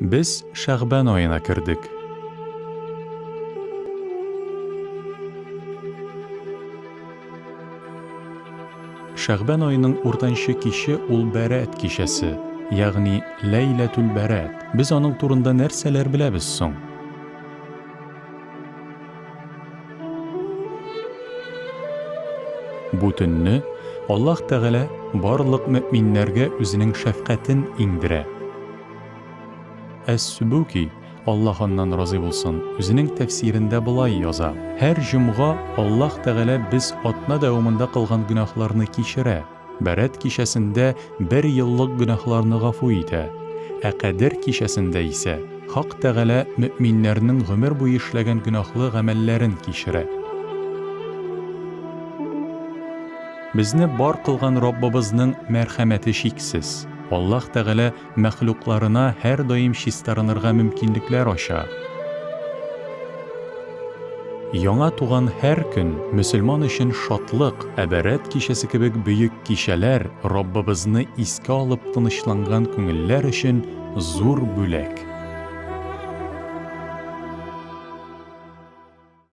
Biz Şәғбән ayına kirdik. Şəğbən ayının urtançı kişi ul Bərət kişəsi, yağni Leyletül Bərət. Biz onun turunda нәрсәләр bilәбез соң? Bu tünni Allah Təğala bарлык мөэминнәргә үзенең шәфкатен иңдерә. Әс-Сүбүки, Allah ondan razı bulsun, özünün tefsirində bulay yaza. Hər cümğa Allah Təğala biz atna davamında qılğan günahlarını kişirə. Bərət kişəsində bir yıllıq günahlarını ғafu etə. Qədir kişəsində isə Haq Təğala müminlərinin ömür boyu işləgən günahlı əməllərin kişirə. Bizni bar qılğan Rabbimizin mərhəməti şiksiz. Allah Təğala məxluqlarına hər daim şistaranırğa mümkünlüklər aşa. Яңа туган һәр көн мөселман өчен шатлык, Бәрәт кичәсе кебек бөек кичәләр Раббыбызны искә алып тынычланган күңелләр өчен зур бүләк.